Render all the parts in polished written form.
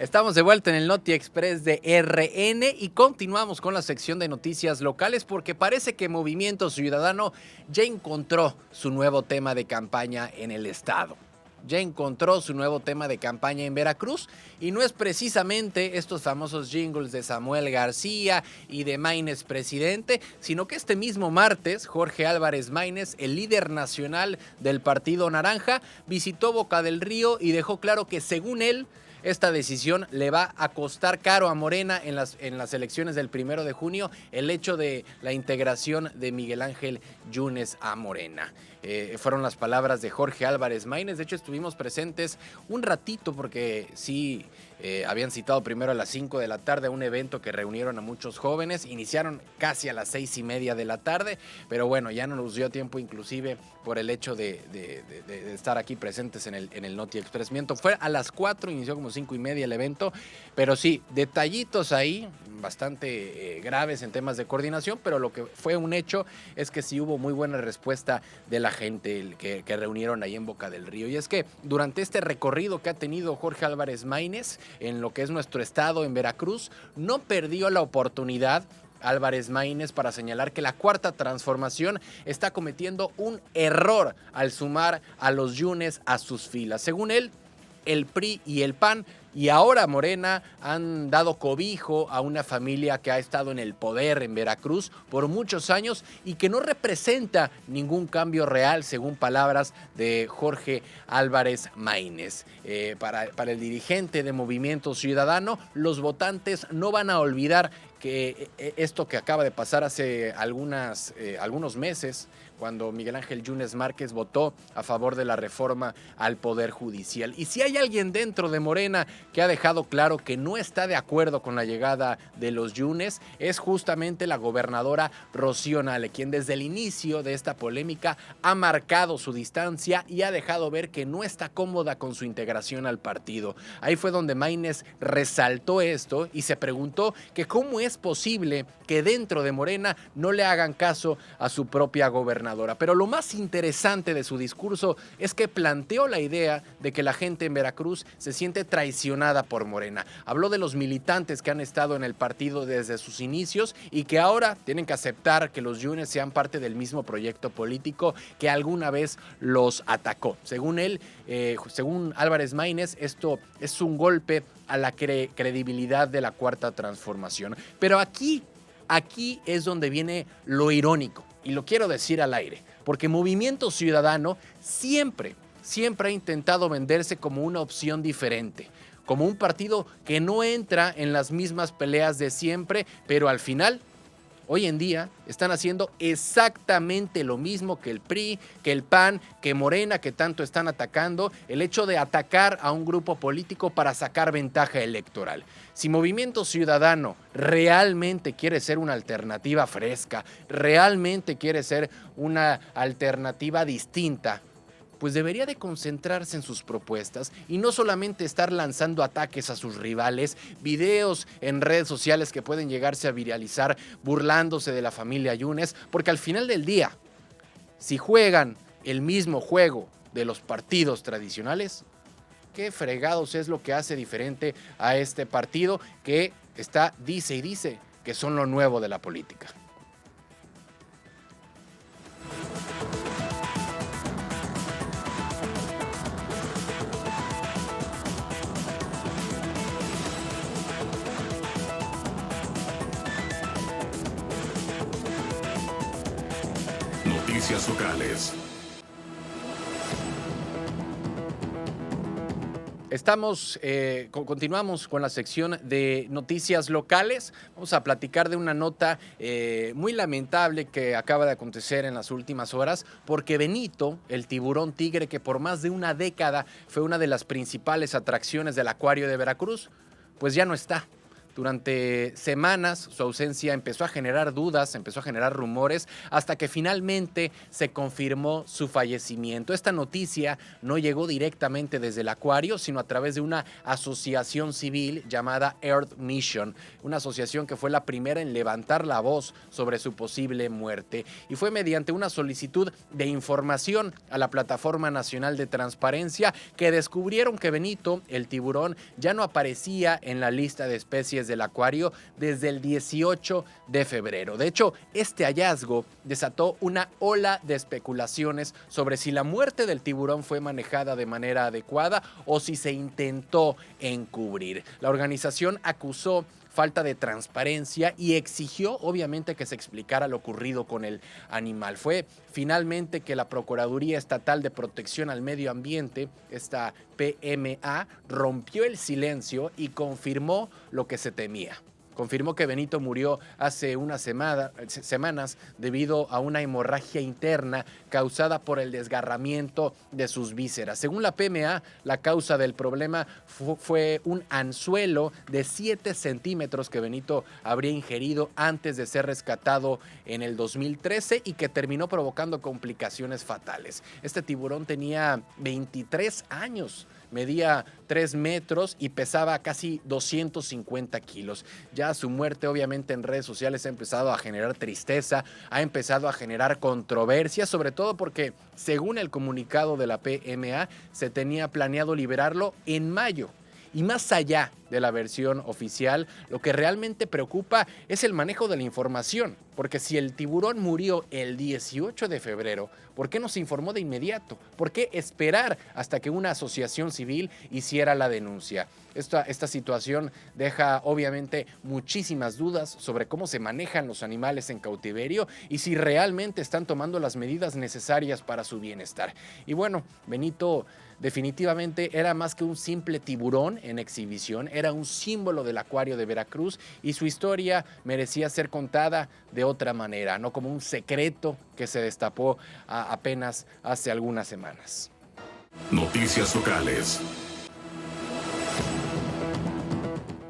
Estamos de vuelta en el Noti Express de RN y continuamos con la sección de noticias locales porque parece que Movimiento Ciudadano ya encontró su nuevo tema de campaña en el estado. Ya encontró su nuevo tema de campaña en Veracruz y no es precisamente estos famosos jingles de Samuel García y de Maínez presidente, sino que este mismo martes Jorge Álvarez Maínez, el líder nacional del Partido Naranja, visitó Boca del Río y dejó claro que según él, esta decisión le va a costar caro a Morena en las elecciones del 1 de junio, el hecho de la integración de Miguel Ángel Yunes a Morena. Fueron las palabras de Jorge Álvarez Maínez. De hecho, estuvimos presentes un ratito porque sí habían citado primero a las 5 de la tarde un evento que reunieron a muchos jóvenes. Iniciaron casi a las 6:30 de la tarde, pero bueno, ya no nos dio tiempo inclusive por el hecho de estar aquí presentes en el Noti Express. Miento, fue a las 4, inició como 5:30 el evento, pero sí, detallitos ahí bastante graves en temas de coordinación, pero lo que fue un hecho es que sí hubo muy buena respuesta de la gente que reunieron ahí en Boca del Río. Y es que durante este recorrido que ha tenido Jorge Álvarez Maínez en lo que es nuestro estado, en Veracruz, no perdió la oportunidad Álvarez Maínez para señalar que la Cuarta Transformación está cometiendo un error al sumar a los Yunes a sus filas. Según él, el PRI y el PAN y ahora Morena han dado cobijo a una familia que ha estado en el poder en Veracruz por muchos años y que no representa ningún cambio real, según palabras de Jorge Álvarez Maínez. Para el dirigente de Movimiento Ciudadano, los votantes no van a olvidar que esto que acaba de pasar hace algunos meses, cuando Miguel Ángel Yunes Márquez votó a favor de la reforma al Poder Judicial. Y si hay alguien dentro de Morena que ha dejado claro que no está de acuerdo con la llegada de los Yunes, es justamente la gobernadora Rocío Nale, quien desde el inicio de esta polémica ha marcado su distancia y ha dejado ver que no está cómoda con su integración al partido. Ahí fue donde Maínez resaltó esto y se preguntó que cómo es posible que dentro de Morena no le hagan caso a su propia gobernadora. Pero lo más interesante de su discurso es que planteó la idea de que la gente en Veracruz se siente traicionada por Morena. Habló de los militantes que han estado en el partido desde sus inicios y que ahora tienen que aceptar que los Yunes sean parte del mismo proyecto político que alguna vez los atacó. Según él, según Álvarez Maínez, esto es un golpe a la credibilidad de la Cuarta Transformación. Pero aquí es donde viene lo irónico. Y lo quiero decir al aire, porque Movimiento Ciudadano siempre ha intentado venderse como una opción diferente, como un partido que no entra en las mismas peleas de siempre, pero al final, hoy en día, están haciendo exactamente lo mismo que el PRI, que el PAN, que Morena, que tanto están atacando, el hecho de atacar a un grupo político para sacar ventaja electoral. Si Movimiento Ciudadano realmente quiere ser una alternativa fresca, realmente quiere ser una alternativa distinta, pues debería de concentrarse en sus propuestas y no solamente estar lanzando ataques a sus rivales, videos en redes sociales que pueden llegarse a viralizar burlándose de la familia Yunes, porque al final del día, si juegan el mismo juego de los partidos tradicionales, ¿qué fregados es lo que hace diferente a este partido que dice que son lo nuevo de la política? Noticias locales. Continuamos con la sección de noticias locales. Vamos a platicar de una nota muy lamentable que acaba de acontecer en las últimas horas, porque Benito, el tiburón tigre que por más de una década fue una de las principales atracciones del acuario de Veracruz, pues ya no está. Durante semanas su ausencia empezó a generar dudas, empezó a generar rumores, hasta que finalmente se confirmó su fallecimiento. Esta noticia no llegó directamente desde el acuario, sino a través de una asociación civil llamada Earth Mission, una asociación que fue la primera en levantar la voz sobre su posible muerte. Y fue mediante una solicitud de información a la Plataforma Nacional de Transparencia que descubrieron que Benito, el tiburón, ya no aparecía en la lista de especies del acuario desde el 18 de febrero. De hecho, este hallazgo desató una ola de especulaciones sobre si la muerte del tiburón fue manejada de manera adecuada o si se intentó encubrir. La organización acusó falta de transparencia y exigió obviamente que se explicara lo ocurrido con el animal. Fue finalmente que la Procuraduría Estatal de Protección al Medio Ambiente, esta PMA, rompió el silencio y confirmó lo que se temía. Confirmó que Benito murió hace unas semanas debido a una hemorragia interna causada por el desgarramiento de sus vísceras. Según la PMA, la causa del problema fue un anzuelo de 7 centímetros que Benito habría ingerido antes de ser rescatado en el 2013 y que terminó provocando complicaciones fatales. Este tiburón tenía 23 años. Medía 3 metros y pesaba casi 250 kilos. Ya su muerte obviamente en redes sociales ha empezado a generar tristeza, ha empezado a generar controversia, sobre todo porque según el comunicado de la PMA se tenía planeado liberarlo en mayo. Y más allá de la versión oficial, lo que realmente preocupa es el manejo de la información, porque si el tiburón murió el 18 de febrero, ¿por qué no se informó de inmediato? ¿Por qué esperar hasta que una asociación civil hiciera la denuncia? Esta situación deja obviamente muchísimas dudas sobre cómo se manejan los animales en cautiverio y si realmente están tomando las medidas necesarias para su bienestar. Y bueno, Benito definitivamente era más que un simple tiburón en exhibición, era un símbolo del acuario de Veracruz y su historia merecía ser contada de otra manera, no como un secreto que se destapó apenas hace algunas semanas. Noticias locales.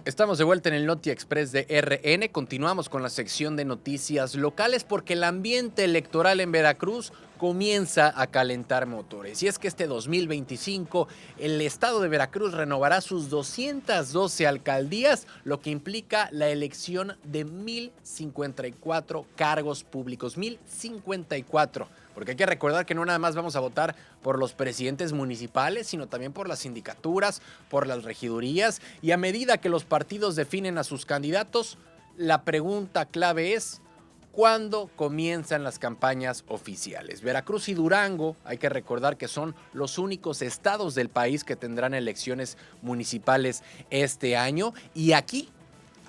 Estamos de vuelta en el Noti Express de RN. Continuamos con la sección de noticias locales porque el ambiente electoral en Veracruz comienza a calentar motores. Y es que este 2025 el estado de Veracruz renovará sus 212 alcaldías, lo que implica la elección de 1,054 cargos públicos. 1,054. Porque hay que recordar que no nada más vamos a votar por los presidentes municipales, sino también por las sindicaturas, por las regidurías. Y a medida que los partidos definen a sus candidatos, la pregunta clave es: ¿cuándo comienzan las campañas oficiales? Veracruz y Durango, hay que recordar que son los únicos estados del país que tendrán elecciones municipales este año. Y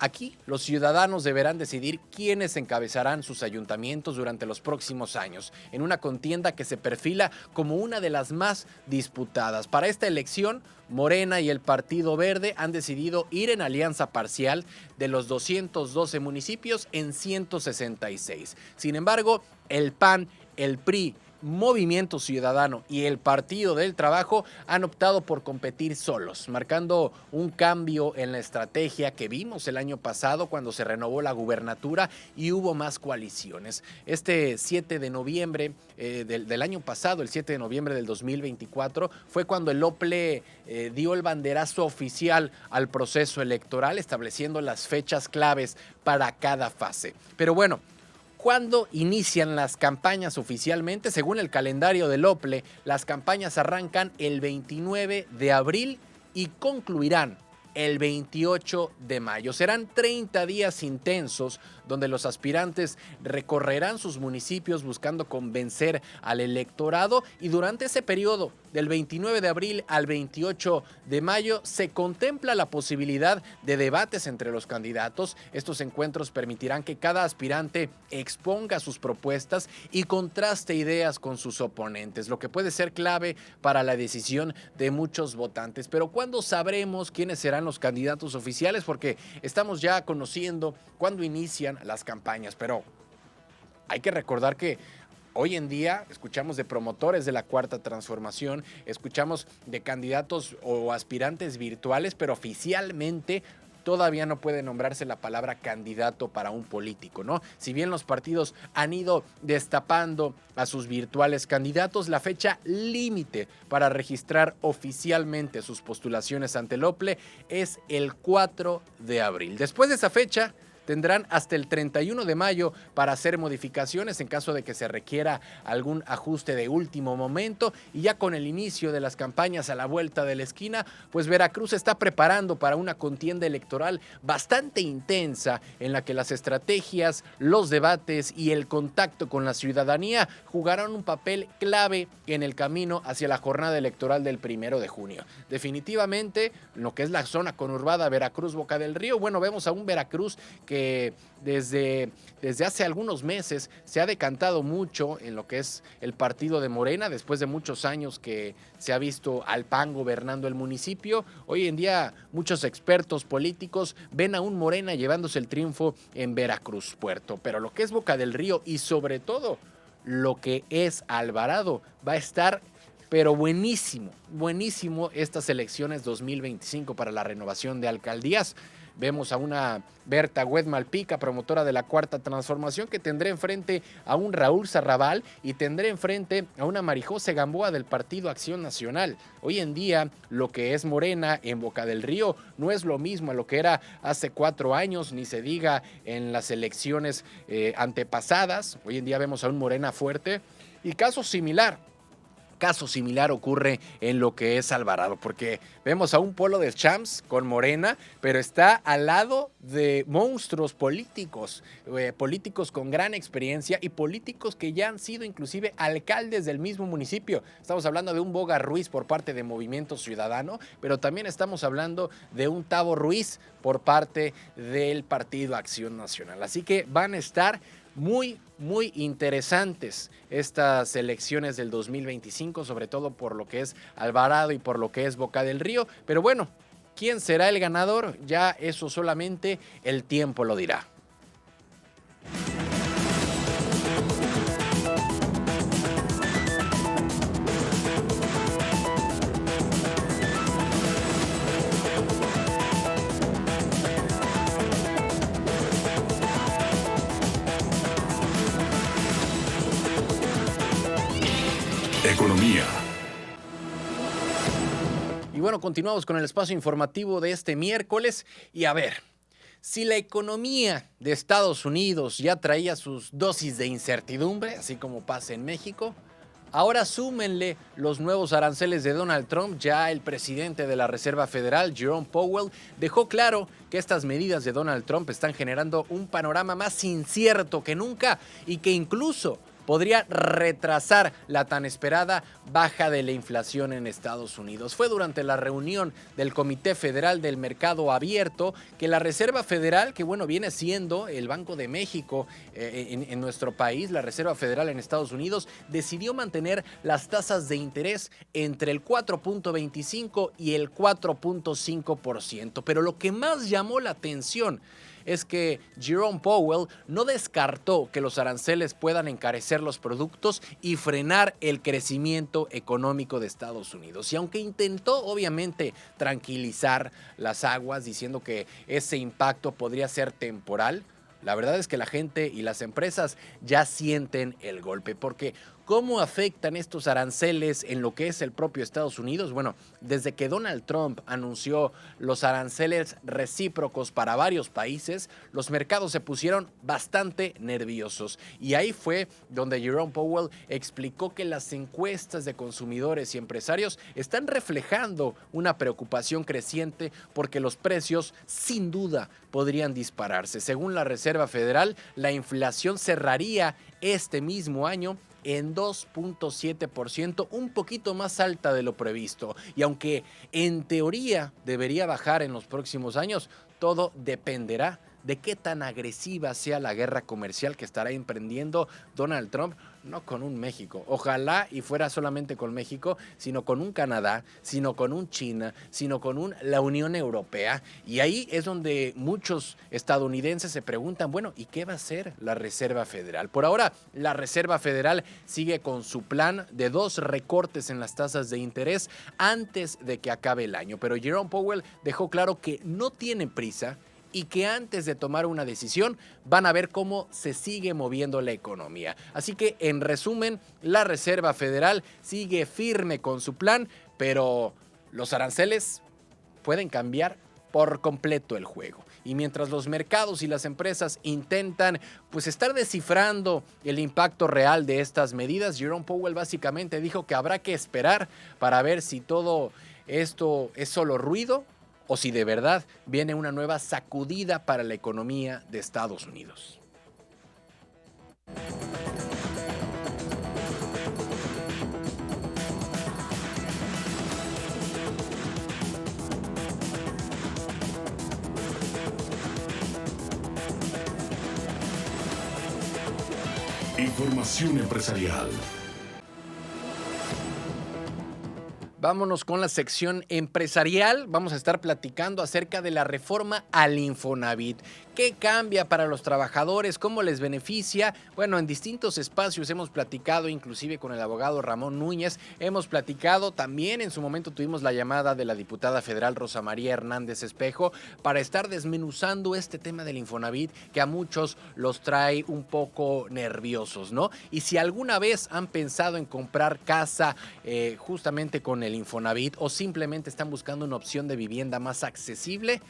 Aquí los ciudadanos deberán decidir quiénes encabezarán sus ayuntamientos durante los próximos años, en una contienda que se perfila como una de las más disputadas. Para esta elección, Morena y el Partido Verde han decidido ir en alianza parcial de los 212 municipios en 166. Sin embargo, el PAN, el PRI, Movimiento Ciudadano y el Partido del Trabajo han optado por competir solos, marcando un cambio en la estrategia que vimos el año pasado cuando se renovó la gubernatura y hubo más coaliciones. Este 7 de noviembre del año pasado, el 7 de noviembre del 2024, fue cuando el OPLE dio el banderazo oficial al proceso electoral, estableciendo las fechas claves para cada fase. Pero bueno, ¿cuándo inician las campañas oficialmente? Según el calendario del OPLE, las campañas arrancan el 29 de abril y concluirán el 28 de mayo. Serán 30 días intensos donde los aspirantes recorrerán sus municipios buscando convencer al electorado, y durante ese periodo del 29 de abril al 28 de mayo se contempla la posibilidad de debates entre los candidatos. Estos encuentros permitirán que cada aspirante exponga sus propuestas y contraste ideas con sus oponentes, lo que puede ser clave para la decisión de muchos votantes. Pero ¿cuándo sabremos quiénes serán los candidatos oficiales? Porque estamos ya conociendo cuándo inician las campañas, pero hay que recordar que hoy en día escuchamos de promotores de la Cuarta Transformación, escuchamos de candidatos o aspirantes virtuales, pero oficialmente todavía no puede nombrarse la palabra candidato para un político, ¿no? Si bien los partidos han ido destapando a sus virtuales candidatos, la fecha límite para registrar oficialmente sus postulaciones ante el OPLE es el 4 de abril. Después de esa fecha, tendrán hasta el 31 de mayo para hacer modificaciones en caso de que se requiera algún ajuste de último momento, y ya con el inicio de las campañas a la vuelta de la esquina, pues Veracruz se está preparando para una contienda electoral bastante intensa en la que las estrategias, los debates y el contacto con la ciudadanía jugarán un papel clave en el camino hacia la jornada electoral del 1 de junio. Definitivamente, lo que es la zona conurbada Veracruz-Boca del Río, bueno, vemos a un Veracruz que desde hace algunos meses se ha decantado mucho en lo que es el partido de Morena, después de muchos años que se ha visto al PAN gobernando el municipio. Hoy en día muchos expertos políticos ven a un Morena llevándose el triunfo en Veracruz Puerto, pero lo que es Boca del Río y sobre todo lo que es Alvarado va a estar pero buenísimo estas elecciones 2025 para la renovación de alcaldías. Vemos a una Berta Güed Malpica, promotora de la Cuarta Transformación, que tendrá enfrente a un Raúl Sarrabal y tendrá enfrente a una Marijose Gamboa del Partido Acción Nacional. Hoy en día, lo que es Morena en Boca del Río no es lo mismo a lo que era hace 4 años, ni se diga en las elecciones antepasadas. Hoy en día vemos a un Morena fuerte y caso similar ocurre en lo que es Alvarado, porque vemos a un Polo de Champs con Morena, pero está al lado de monstruos políticos, políticos con gran experiencia y políticos que ya han sido inclusive alcaldes del mismo municipio. Estamos hablando de un Boga Ruiz por parte de Movimiento Ciudadano, pero también estamos hablando de un Tavo Ruiz por parte del Partido Acción Nacional. Así que van a estar muy interesantes estas elecciones del 2025, sobre todo por lo que es Alvarado y por lo que es Boca del Río. Pero bueno, ¿quién será el ganador? Ya eso solamente el tiempo lo dirá. Economía. Y bueno, continuamos con el espacio informativo de este miércoles. Y a ver, si la economía de Estados Unidos ya traía sus dosis de incertidumbre, así como pasa en México, ahora súmenle los nuevos aranceles de Donald Trump. Ya el presidente de la Reserva Federal, Jerome Powell, dejó claro que estas medidas de Donald Trump están generando un panorama más incierto que nunca y que incluso podría retrasar la tan esperada baja de la inflación en Estados Unidos. Fue durante la reunión del Comité Federal del Mercado Abierto que la Reserva Federal, que bueno, viene siendo el Banco de México en nuestro país, la Reserva Federal en Estados Unidos, decidió mantener las tasas de interés entre el 4.25 y el 4.5%. Pero lo que más llamó la atención es que Jerome Powell no descartó que los aranceles puedan encarecer los productos y frenar el crecimiento económico de Estados Unidos. Y aunque intentó obviamente tranquilizar las aguas diciendo que ese impacto podría ser temporal, la verdad es que la gente y las empresas ya sienten el golpe, porque ¿cómo afectan estos aranceles en lo que es el propio Estados Unidos? Bueno, desde que Donald Trump anunció los aranceles recíprocos para varios países, los mercados se pusieron bastante nerviosos. Y ahí fue donde Jerome Powell explicó que las encuestas de consumidores y empresarios están reflejando una preocupación creciente porque los precios sin duda podrían dispararse. Según la Reserva Federal, la inflación cerraría este mismo año en 2.7%, un poquito más alta de lo previsto. Y aunque en teoría debería bajar en los próximos años, todo dependerá de qué tan agresiva sea la guerra comercial que estará emprendiendo Donald Trump, no con un México, ojalá y fuera solamente con México, sino con un Canadá, sino con un China, sino con la Unión Europea. Y ahí es donde muchos estadounidenses se preguntan, bueno, ¿y qué va a hacer la Reserva Federal? Por ahora, la Reserva Federal sigue con su plan de 2 recortes en las tasas de interés antes de que acabe el año. Pero Jerome Powell dejó claro que no tiene prisa y que antes de tomar una decisión van a ver cómo se sigue moviendo la economía. Así que, en resumen, la Reserva Federal sigue firme con su plan, pero los aranceles pueden cambiar por completo el juego. Y mientras los mercados y las empresas intentan estar descifrando el impacto real de estas medidas, Jerome Powell básicamente dijo que habrá que esperar para ver si todo esto es solo ruido o si de verdad viene una nueva sacudida para la economía de Estados Unidos. Información empresarial. Vámonos con la sección empresarial. Vamos a estar platicando acerca de la reforma al Infonavit. ¿Qué cambia para los trabajadores? ¿Cómo les beneficia? Bueno, en distintos espacios hemos platicado, inclusive con el abogado Ramón Núñez. Hemos platicado también, en su momento tuvimos la llamada de la diputada federal Rosa María Hernández Espejo para estar desmenuzando este tema del Infonavit que a muchos los trae un poco nerviosos, ¿no? Y si alguna vez han pensado en comprar casa justamente con el Infonavit o simplemente están buscando una opción de vivienda más accesible,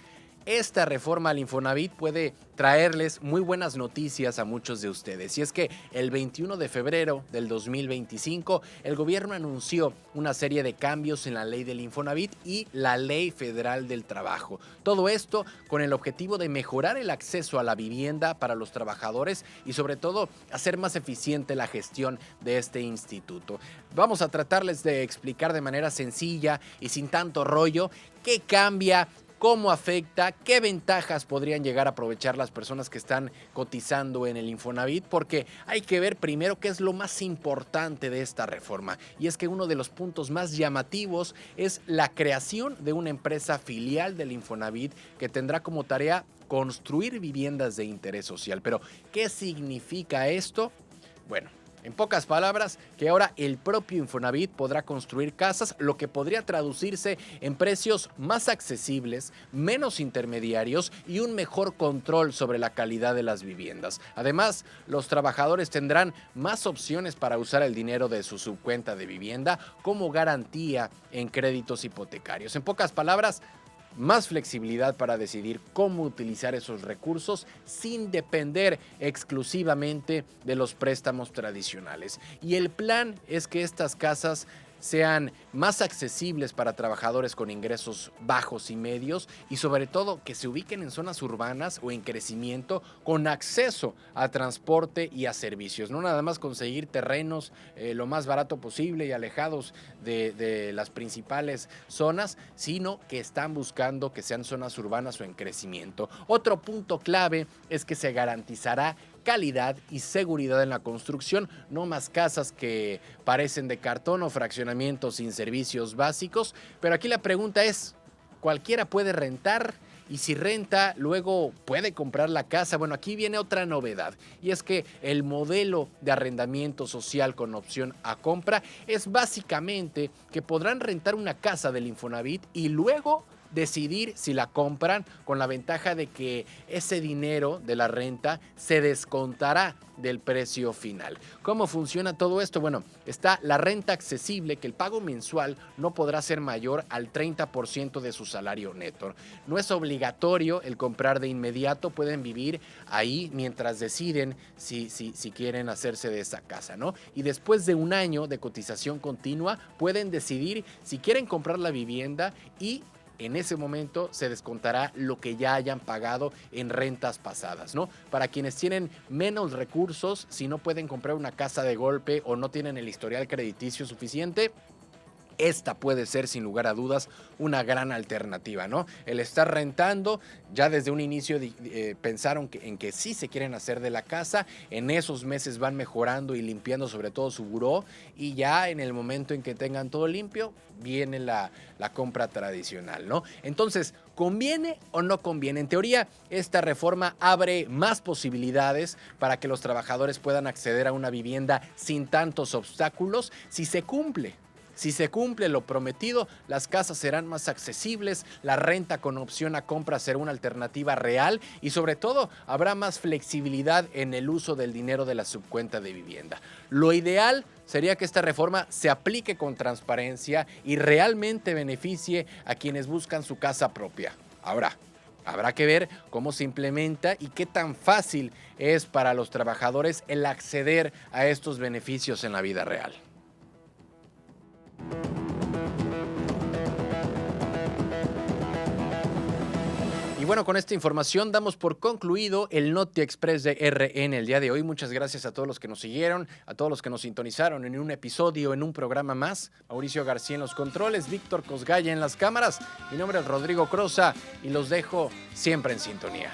esta reforma al Infonavit puede traerles muy buenas noticias a muchos de ustedes. Y es que el 21 de febrero del 2025, el gobierno anunció una serie de cambios en la ley del Infonavit y la Ley Federal del Trabajo. Todo esto con el objetivo de mejorar el acceso a la vivienda para los trabajadores y sobre todo hacer más eficiente la gestión de este instituto. Vamos a tratarles de explicar de manera sencilla y sin tanto rollo qué cambia, cómo afecta, qué ventajas podrían llegar a aprovechar las personas que están cotizando en el Infonavit, porque hay que ver primero qué es lo más importante de esta reforma. Y es que uno de los puntos más llamativos es la creación de una empresa filial del Infonavit que tendrá como tarea construir viviendas de interés social. Pero, ¿qué significa esto? Bueno, en pocas palabras, que ahora el propio Infonavit podrá construir casas, lo que podría traducirse en precios más accesibles, menos intermediarios y un mejor control sobre la calidad de las viviendas. Además, los trabajadores tendrán más opciones para usar el dinero de su subcuenta de vivienda como garantía en créditos hipotecarios. En pocas palabras, más flexibilidad para decidir cómo utilizar esos recursos sin depender exclusivamente de los préstamos tradicionales. Y el plan es que estas casas sean más accesibles para trabajadores con ingresos bajos y medios y sobre todo que se ubiquen en zonas urbanas o en crecimiento con acceso a transporte y a servicios. No nada más conseguir terrenos lo más barato posible y alejados de las principales zonas, sino que están buscando que sean zonas urbanas o en crecimiento. Otro punto clave es que se garantizará calidad y seguridad en la construcción, no más casas que parecen de cartón o fraccionamientos sin servicios básicos. Pero aquí la pregunta es, ¿cualquiera puede rentar? Y si renta, luego puede comprar la casa. Bueno, aquí viene otra novedad, y es que el modelo de arrendamiento social con opción a compra es básicamente que podrán rentar una casa del Infonavit y luego decidir si la compran, con la ventaja de que ese dinero de la renta se descontará del precio final. ¿Cómo funciona todo esto? Bueno, está la renta accesible, que el pago mensual no podrá ser mayor al 30% de su salario neto. No es obligatorio el comprar de inmediato, pueden vivir ahí mientras deciden si quieren hacerse de esa casa, ¿no? Y después de un año de cotización continua, pueden decidir si quieren comprar la vivienda y en ese momento se descontará lo que ya hayan pagado en rentas pasadas, ¿no? Para quienes tienen menos recursos, si no pueden comprar una casa de golpe o no tienen el historial crediticio suficiente, esta puede ser, sin lugar a dudas, una gran alternativa, ¿no? El estar rentando, ya desde un inicio pensaron en que sí se quieren hacer de la casa, en esos meses van mejorando y limpiando sobre todo su buró, y ya en el momento en que tengan todo limpio, viene la compra tradicional, ¿no? Entonces, ¿conviene o no conviene? En teoría, esta reforma abre más posibilidades para que los trabajadores puedan acceder a una vivienda sin tantos obstáculos si se cumple. Si se cumple lo prometido, las casas serán más accesibles, la renta con opción a compra será una alternativa real y sobre todo habrá más flexibilidad en el uso del dinero de la subcuenta de vivienda. Lo ideal sería que esta reforma se aplique con transparencia y realmente beneficie a quienes buscan su casa propia. Ahora, habrá que ver cómo se implementa y qué tan fácil es para los trabajadores el acceder a estos beneficios en la vida real. Y bueno, con esta información damos por concluido el Noti Express de RN el día de hoy. Muchas gracias a todos los que nos siguieron, a todos los que nos sintonizaron en un episodio, en un programa más. Mauricio García en los controles, Víctor Cosgaya en las cámaras. Mi nombre es Rodrigo Crosa y los dejo siempre en sintonía.